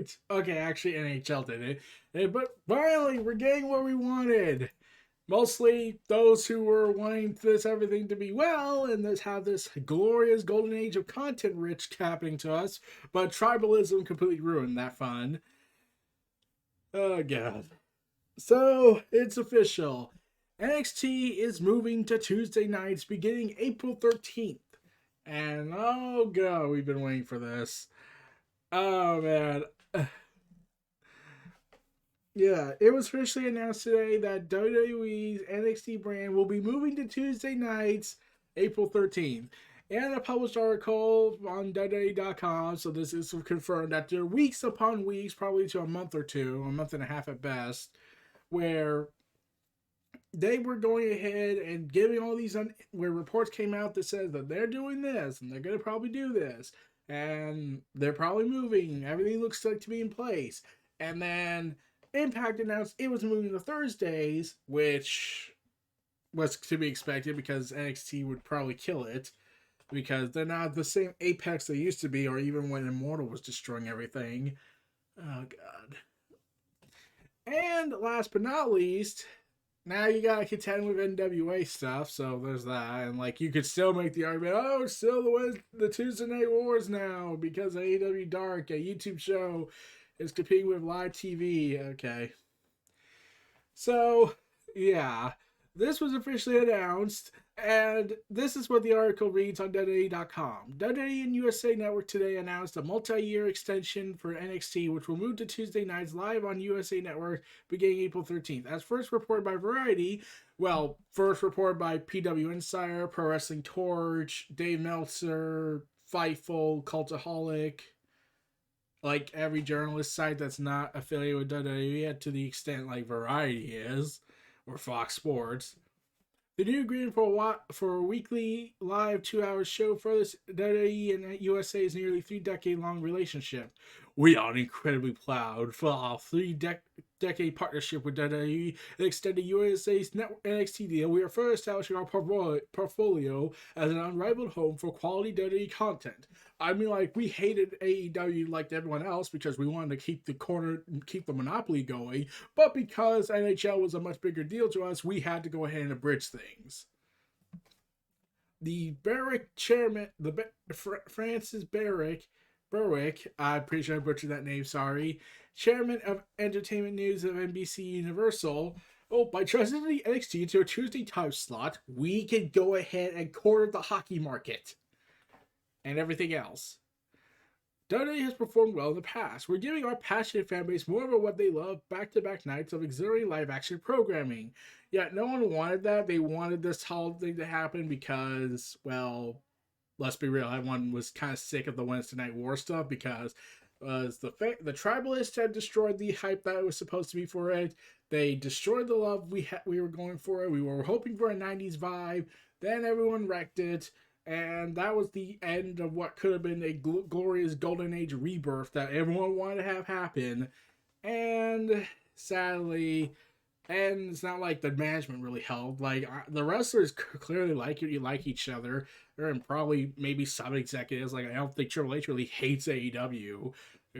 shoot! Okay, actually NHL did it. But finally, we're getting what we wanted. Mostly those who were wanting this everything to be well and have this glorious golden age of content rich happening to us, but tribalism completely ruined that fun. Oh god. So it's official. NXT is moving to Tuesday nights beginning April 13th. And oh god, we've been waiting for this. Oh man. Yeah, it was officially announced today that WWE's NXT brand will be moving to Tuesday nights, April 13th. And a published article on WWE.com, so this is confirmed after weeks upon weeks, probably to a month or two, a month and a half at best, where they were going ahead and giving all these, where reports came out that says that they're doing this, and they're going to probably do this, and they're probably moving, everything looks like to be in place. And then Impact announced it was moving to Thursdays, which was to be expected because NXT would probably kill it because they're not the same apex they used to be, or even when Immortal was destroying everything. Oh god. And last but not least, now you gotta contend with NWA stuff, so there's that. And like you could still make the argument, oh, it's still the Tuesday Night Wars now because AEW Dark, a YouTube show, is competing with live TV. Okay. So, yeah. This was officially announced, and this is what the article reads on WWE.com. WWE and USA Network today announced a multi-year extension for NXT, which will move to Tuesday nights live on USA Network beginning April 13th. As first reported by Variety, first reported by PW Insider, Pro Wrestling Torch, Dave Meltzer, Fightful, Cultaholic, like every journalist site that's not affiliated with WWE to the extent like Variety is, or Fox Sports. The new agreement for a weekly live 2-hour show furthers WWE and USA's nearly 3-decade-long relationship. We are incredibly proud for our 3-decade partnership with WWE and extended USA's NXT deal. We are further establishing our portfolio as an unrivaled home for quality WWE content. I mean, like, we hated AEW like everyone else because we wanted to keep the monopoly going, but because NHL was a much bigger deal to us, we had to go ahead and abridge things. The Berwick chairman, Frances Berwick, I'm pretty sure I butchered that name, sorry, chairman of Entertainment News of NBC Universal, by transitioning NXT to a Tuesday time slot, we can go ahead and corner the hockey market and everything else. WWE has performed well in the past. We're giving our passionate fanbase more of what they love, back-to-back nights of exhilarating live-action programming. Yet no one wanted that. They wanted this whole thing to happen because, well, let's be real, everyone was kind of sick of the Wednesday Night War stuff because the Tribalists had destroyed the hype that was supposed to be for it. They destroyed the love we were going for it. We were hoping for a 90s vibe. Then everyone wrecked it. And that was the end of what could have been a glorious golden age rebirth that everyone wanted to have happen. And sadly, and it's not like the management really helped. Like, the wrestlers clearly like each other. And probably maybe some executives. Like, I don't think Triple H really hates AEW.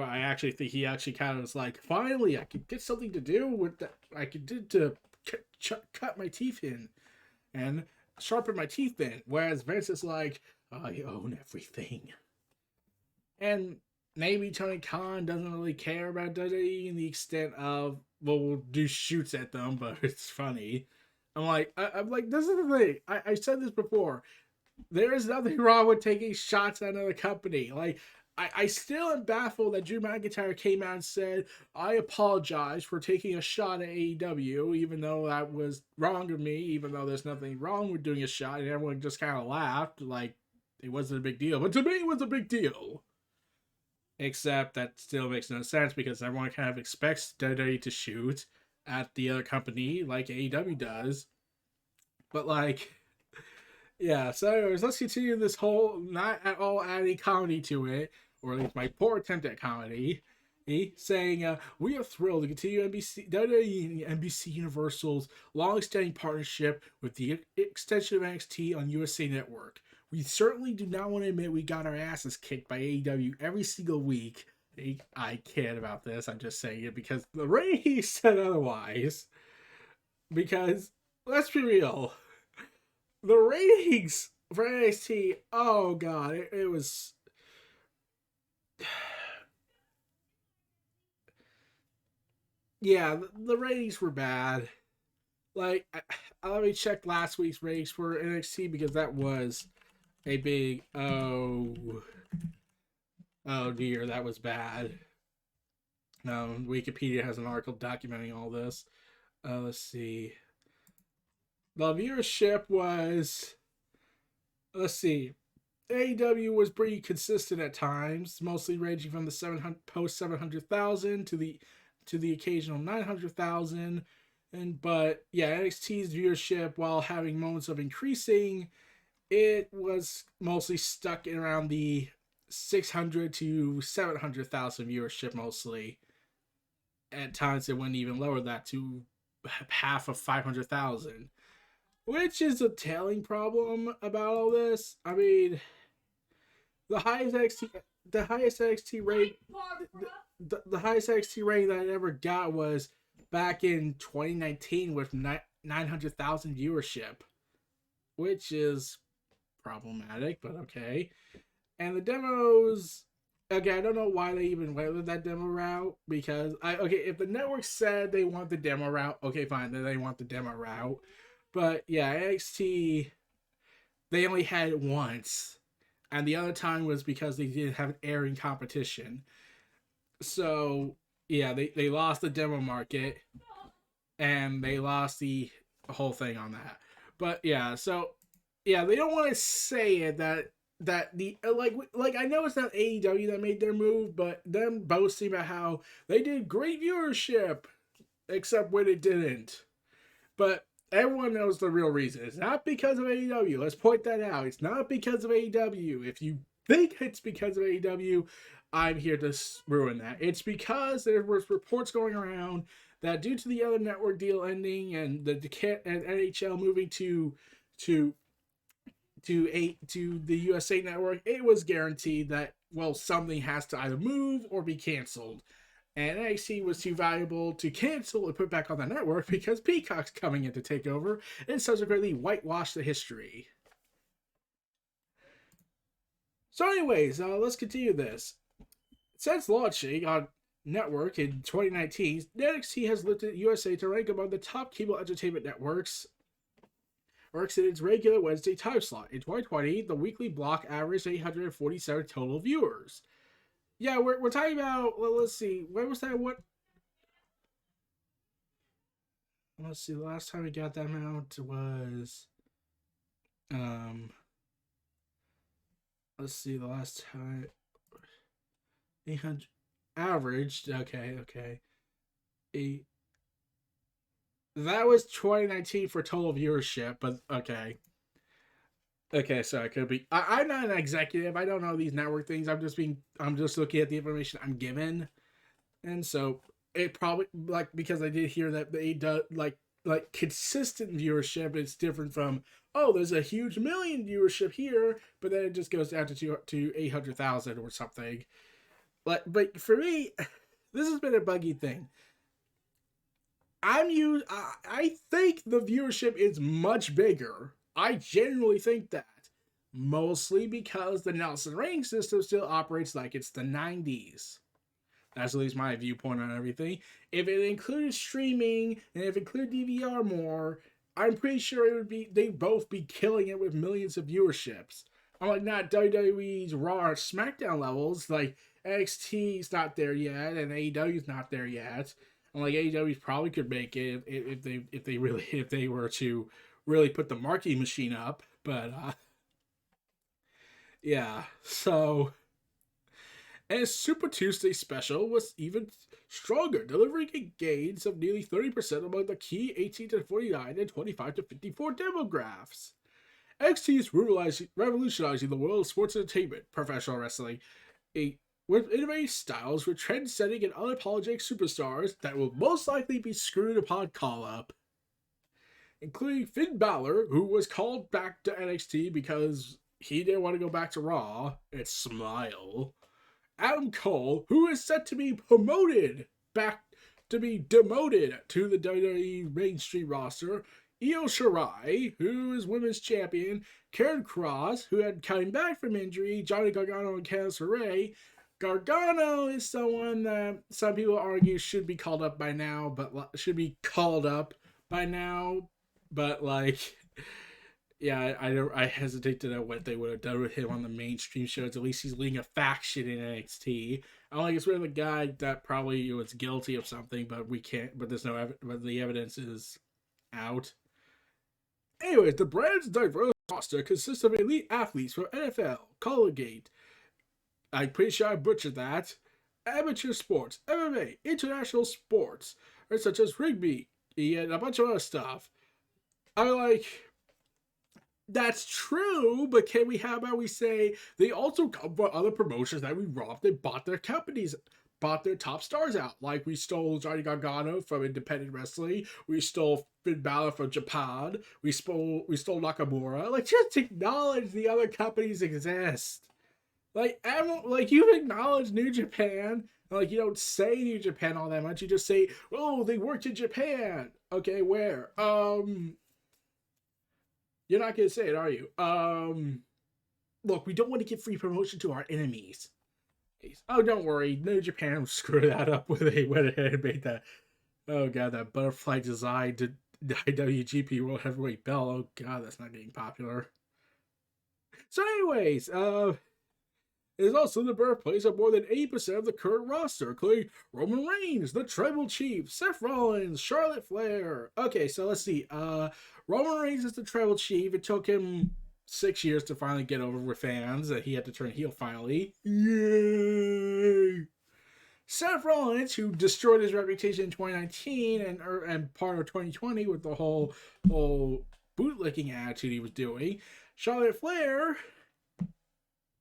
I actually think he actually kind of was like, finally, I could get something to do with that. I could do to cut my teeth in. And sharpen my teeth in. Whereas Vince is like, I own everything. And maybe Tony Khan doesn't really care about WWE in the extent of, well, we'll do shoots at them, but it's funny. I'm like, this is the thing. I said this before. There is nothing wrong with taking shots at another company. Like, I still am baffled that Drew McIntyre came out and said, I apologize for taking a shot at AEW, even though that was wrong of me, even though there's nothing wrong with doing a shot, and everyone just kind of laughed, like it wasn't a big deal. But to me, it was a big deal. Except that still makes no sense because everyone kind of expects WWE to shoot at the other company like AEW does. But like, yeah, so anyways, let's continue this whole not at all adding comedy to it, or at least my poor attempt at comedy, saying, we are thrilled to continue WWE and NBC Universal's long-standing partnership with the extension of NXT on USA Network. We certainly do not want to admit we got our asses kicked by AEW every single week, I can't about this. I'm just saying it because the ratings said otherwise. Because let's be real, the ratings for NXT, oh god, it was. Yeah, the ratings were bad. Like, let me check last week's ratings for NXT because that was a big oh dear, that was bad. Wikipedia has an article documenting all this. Let's see. The viewership was, let's see, AEW was pretty consistent at times, mostly ranging from the 700,000 to the occasional 900,000. But yeah, NXT's viewership, while having moments of increasing, it was mostly stuck around the 600 to 700,000 viewership mostly. At times, it went even lower that to half of 500,000, which is a telling problem about all this. I mean, the highest NXT rate, the highest NXT rating that I ever got was back in 2019 with 900,000 viewership, which is problematic, but okay. And the demos, okay, I don't know why they even went with that demo route because if the network said they want the demo route, okay, fine, then they want the demo route. But yeah, NXT, they only had it once, and the other time was because they didn't have an airing competition. So yeah, they lost the demo market, and they lost the whole thing on that. But yeah, so yeah, they don't want to say it that the like I know it's not AEW that made their move, but them boasting about how they did great viewership, except when it didn't. But everyone knows the real reason. It's not because of AEW. Let's point that out. It's not because of AEW. If you think it's because of AEW, I'm here to ruin that. It's because there was reports going around that due to the other network deal ending and the NHL moving to the USA Network, it was guaranteed that something has to either move or be canceled. And NXT was too valuable to cancel and put back on the network because Peacock's coming in to take over and subsequently whitewash the history. So anyways, let's continue this. Since launching on network in 2019, NXT has lifted USA to rank among the top cable entertainment networks works in its regular Wednesday time slot. In 2020, the weekly block averaged 847 total viewers. Yeah, we're talking about, well, let's see, when was that? Let's see, the last time we got that amount was, let's see, the last time, 800, averaged, okay. That was 2019 for total viewership, but okay. Okay, so it could be. I'm not an executive. I don't know these network things. I'm just looking at the information I'm given, and so it probably because I did hear that they do like consistent viewership. It's different from there's a huge million viewership here, but then it just goes down to 800,000 or something. But for me, this has been a buggy thing. I think the viewership is much bigger. I genuinely think that. Mostly because the Nelson rating system still operates like it's the 90s. That's at least my viewpoint on everything. If it included streaming and if it included DVR more, I'm pretty sure they'd both be killing it with millions of viewerships. I'm like, not WWE's Raw or SmackDown levels. Like NXT's not there yet, and AEW's not there yet. I'm like, AEW probably could make it if they were to really put the marketing machine up, but yeah. So, and Super Tuesday special was even stronger, delivering gains of nearly 30% among the key 18 to 49 and 25 to 54 demographics. NXT is revolutionizing the world of sports entertainment, professional wrestling, with innovative styles, with trend-setting and unapologetic superstars that will most likely be screwed upon call-up. Including Finn Balor, who was called back to NXT because he didn't want to go back to Raw. It's Smile. Adam Cole, who is set to be promoted back to be demoted to the WWE mainstream roster, Io Shirai, who is women's champion, Karen Cross, who had come back from injury, Johnny Gargano and Candice LeRae. Gargano is someone that some people argue should be called up by now, but like, yeah, I hesitate to know what they would have done with him on the mainstream shows. At least he's leading a faction in NXT. I don't think it's really a guy that probably was guilty of something, but we can't. But there's no but the evidence is out. Anyways, the brand's diverse roster consists of elite athletes from NFL, Colgate. I'm pretty sure I butchered that. Amateur sports, MMA, international sports, such as rugby, and a bunch of other stuff. I'm like, that's true, but how about we say they also come from other promotions that we robbed and bought their companies, bought their top stars out. Like we stole Johnny Gargano from independent wrestling, we stole Finn Balor from Japan, we stole Nakamura. Like, just acknowledge the other companies exist. Like you've acknowledged New Japan. Like, you don't say New Japan all that much. You just say, oh, they worked in Japan. Okay, where? You're not gonna say it, are you? Look, we don't want to give free promotion to our enemies. Oh, don't worry. New Japan will screw that up when they went ahead and made that. Oh god, that butterfly design to the IWGP World Heavyweight Belt. Oh god, that's not getting popular. So, anyways, it is also the birthplace of more than 80% of the current roster, including Roman Reigns, the Tribal Chief, Seth Rollins, Charlotte Flair. Okay, so let's see. Roman Reigns is the Tribal Chief. It took him 6 years to finally get over with fans that he had to turn heel finally. Yay! Seth Rollins, who destroyed his reputation in 2019 and part of 2020 with the whole bootlicking attitude he was doing. Charlotte Flair,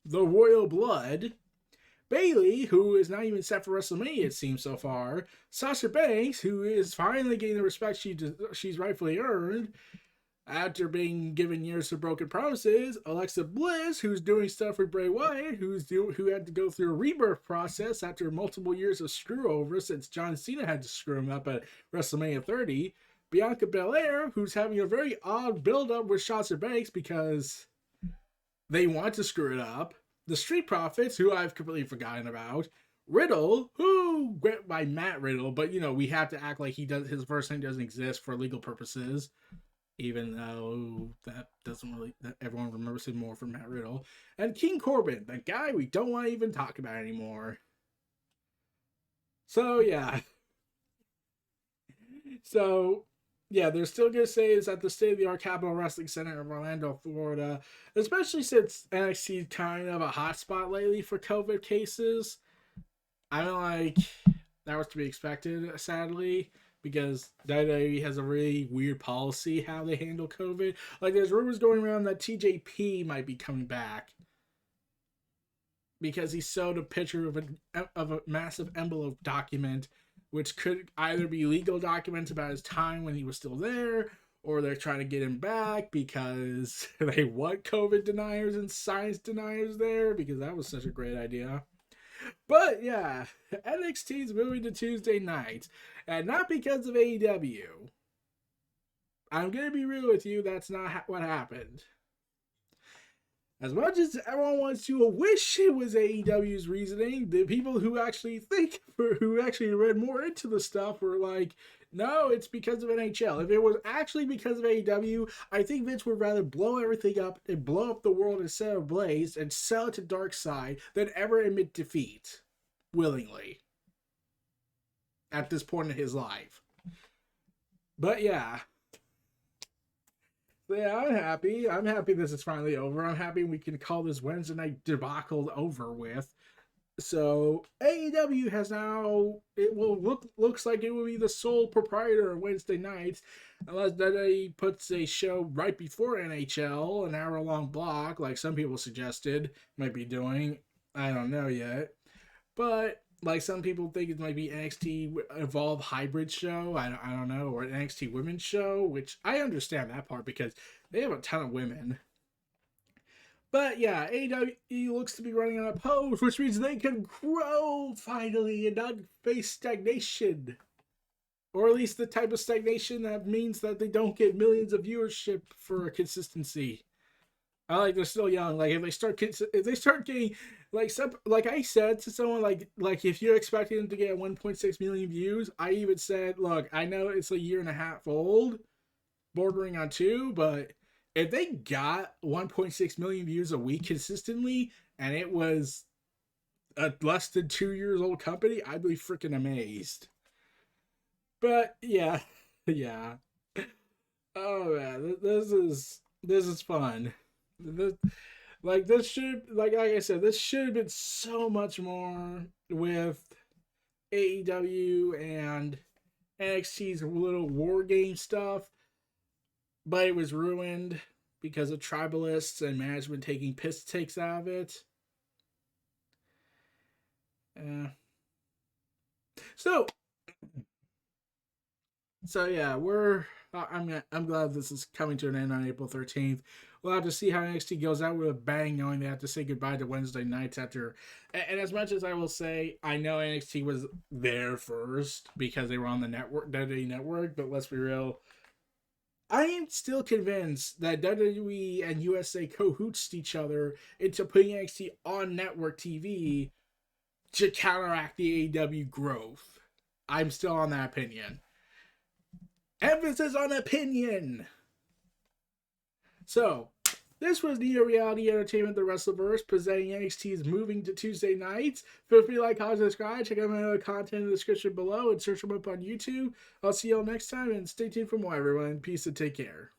the Royal Blood. Bayley, who is not even set for WrestleMania, it seems so far. Sasha Banks, who is finally getting the respect she's rightfully earned after being given years of broken promises. Alexa Bliss, who's doing stuff for Bray Wyatt, who had to go through a rebirth process after multiple years of screw over since John Cena had to screw him up at WrestleMania 30. Bianca Belair, who's having a very odd build-up with Sasha Banks because they want to screw it up. The Street Profits, who I've completely forgotten about. Riddle, who went by Matt Riddle, but we have to act like his first name doesn't exist for legal purposes, even though that everyone remembers him more from Matt Riddle. And King Corbin, the guy we don't want to even talk about anymore. So yeah. Yeah, they're still going to say it's at the state-of-the-art Capitol Wrestling Center in Orlando, Florida, especially since NXT is kind of a hotspot lately for COVID cases. I mean, like, that was to be expected, sadly, because WWE has a really weird policy how they handle COVID. Like, there's rumors going around that TJP might be coming back because he showed a picture of a massive envelope document, which could either be legal documents about his time when he was still there, or they're trying to get him back because they want COVID deniers and science deniers there, because that was such a great idea. But yeah, NXT's moving to Tuesday nights, and not because of AEW. I'm going to be real with you, that's not what happened. As much as everyone wants to wish it was AEW's reasoning, the people who actually read more into the stuff were like, no, it's because of NHL. If it was actually because of AEW, I think Vince would rather blow everything up and blow up the world and set it ablaze and sell it to Darkseid than ever admit defeat willingly at this point in his life. But yeah. Yeah, I'm happy. I'm happy this is finally over. I'm happy we can call this Wednesday night debacle over with. So AEW has now, looks like it will be the sole proprietor of Wednesday nights, unless WWE puts a show right before NHL, an hour-long block, like some people suggested might be doing. I don't know yet. But like some people think it might be NXT Evolve Hybrid show. I don't know, or an NXT Women's show, which I understand that part because they have a ton of women. But yeah, AEW looks to be running on a pose, which means they can grow finally and not face stagnation. Or at least the type of stagnation that means that they don't get millions of viewership for consistency. I like they're still young. Like if they start getting like I said to someone like if you're expecting them to get 1.6 million views, I even said, look, I know it's a year and a half old, bordering on 2, but if they got 1.6 million views a week consistently and it was a less than 2 years old company, I'd be freaking amazed. But yeah, yeah. Oh man, this is fun. This, this should like I said, this should have been so much more with AEW and NXT's little war game stuff, but it was ruined because of tribalists and management taking piss takes out of it. So yeah, I'm glad this is coming to an end on April 13th. We'll have to see how NXT goes out with a bang, knowing they have to say goodbye to Wednesday nights after. And as much as I will say, I know NXT was there first because they were on the network, WWE Network. But let's be real, I am still convinced that WWE and USA cahoots each other into putting NXT on network TV to counteract the AEW growth. I'm still on that opinion. Emphasis on opinion. So, this was Neo Reality Entertainment, the WrestleVerse, presenting NXT's moving to Tuesday nights. Feel free to like, comment, subscribe. Check out my other content in the description below and search them up on YouTube. I'll see y'all next time and stay tuned for more, everyone. Peace and take care.